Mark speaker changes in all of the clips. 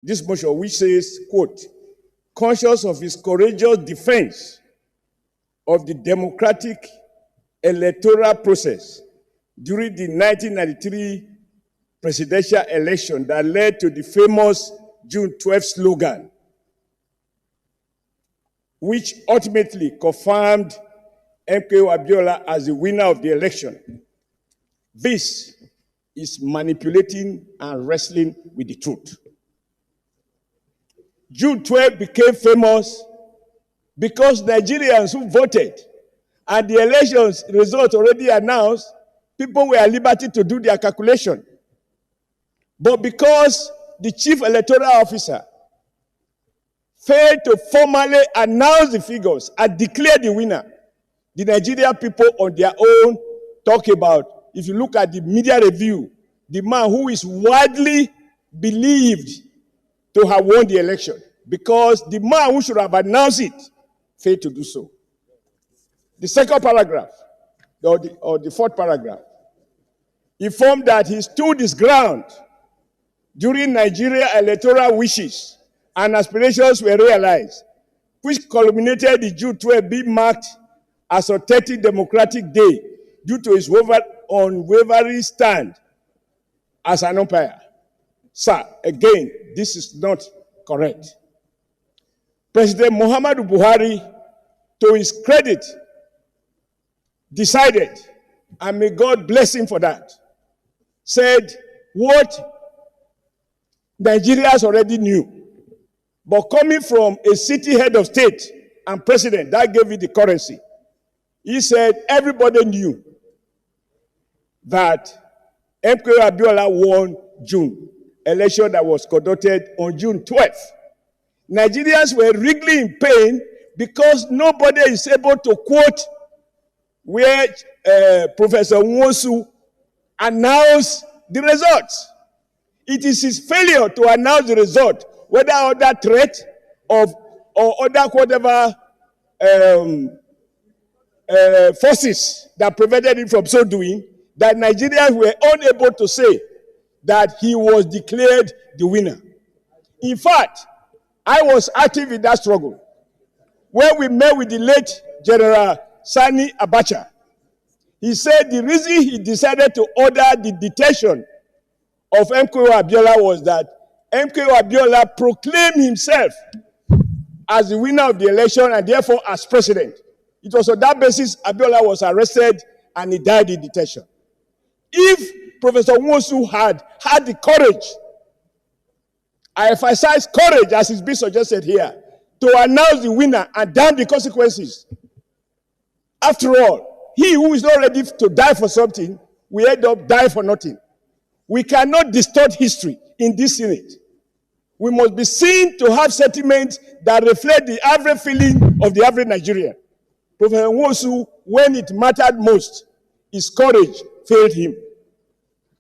Speaker 1: this motion, which says, quote, conscious of his courageous defense of the democratic electoral process during the 1993 presidential election that led to the famous June 12 slogan, which ultimately confirmed MKO Abiola as the winner of the election. This is manipulating and wrestling with the truth. June 12 became famous because Nigerians who voted and the elections results already announced, people were at liberty to do their calculation. But because the chief electoral officer failed to formally announce the figures and declare the winner, the Nigerian people on their own talk about, if you look at the media review, the man who is widely believed to have won the election, because the man who should have announced it failed to do so. The second paragraph, or the fourth paragraph, informed that he stood his ground during Nigeria electoral wishes and aspirations were realized, which culminated in June 12 being marked as authentic democratic day due to his unwavering stand as an umpire. Sir, again, this is not correct. President Muhammadu Buhari, to his credit, decided, and may God bless him for that, said what Nigerians already knew, but coming from a city head of state and president, that gave it the currency. He said everybody knew that MKO Abiola won June, election that was conducted on June 12th. Nigerians were really in pain because nobody is able to quote where Professor Nwosu announced the results. It is his failure to announce the result, whether other threat or other whatever forces that prevented him from so doing, that Nigerians were unable to say that he was declared the winner. In fact, I was active in that struggle. When we met with the late General Sani Abacha, he said the reason he decided to order the detention of MKO Abiola was that MKO Abiola proclaimed himself as the winner of the election and therefore as president. It was on that basis Abiola was arrested and he died in detention. If Professor Nwosu had the courage, I emphasize courage as is being suggested here, to announce the winner and damn the consequences. After all, he who is not ready to die for something will end up dying for nothing. We cannot distort history in this Senate. We must be seen to have sentiments that reflect the average feeling of the average Nigerian. Professor Nwosu, when it mattered most, his courage failed him.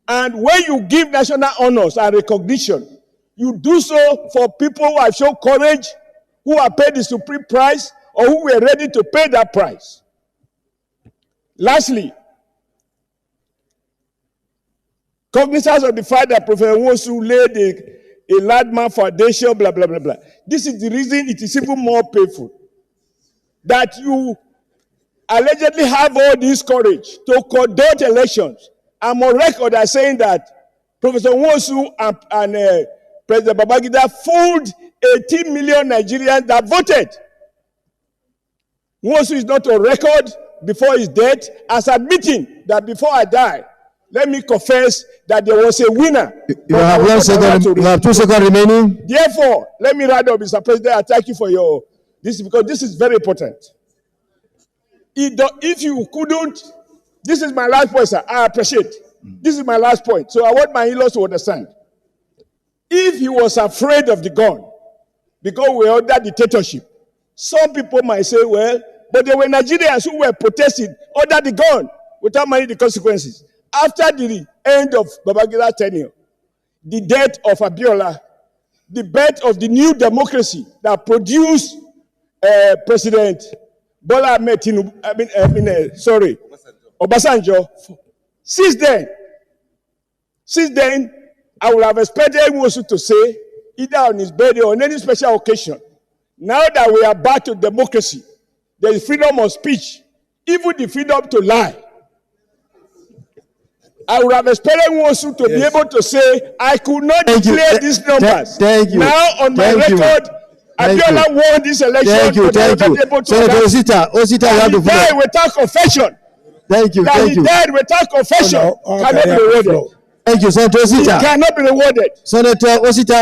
Speaker 1: And when you give national honors and recognition, you do so for people who have shown courage, who have paid the supreme price, or who were ready to pay that price. Lastly, cognizance of the fact that Professor Nwosu laid a landmark foundation, blah, blah, blah, blah. This is the reason it is even more painful that you allegedly have all this courage to conduct elections. I'm on record as saying that Professor Nwosu and President Babangida fooled 18 million Nigerians that voted. Nwosu is not on record before his death as admitting that before I die, let me confess that there was a winner.
Speaker 2: You have 1 second. You have 2 seconds remaining.
Speaker 1: Therefore, let me round up, Mr. President. I thank you for your this because this is very important. If you couldn't, this is my last point, sir. I appreciate. This is my last point. So I want my in-laws to understand. If he was afraid of the gun, because we are under dictatorship, some people might say, well, but there were Nigerians who were protesting under the gun without minding the consequences. After the end of Babangida's tenure, the death of Abiola, the birth of the new democracy that produced President Bola Ahmed Tinubu, Obasanjo. Since then, I would have expected Nwosu to say either on his birthday or on any special occasion. Now that we are back to democracy, there is freedom of speech, even the freedom to lie. I would have expected Nwosu to be able to say, I could not declare these numbers.
Speaker 2: Thank you.
Speaker 1: Now, on my record, Abiola won this election.
Speaker 2: Thank you. Senator Osita, you have the floor.
Speaker 1: He died without confession.
Speaker 2: Thank you.
Speaker 1: He died without confession. Cannot be rewarded.
Speaker 2: Thank you, Senator Osita.
Speaker 1: He cannot be rewarded.
Speaker 2: Senator Osita.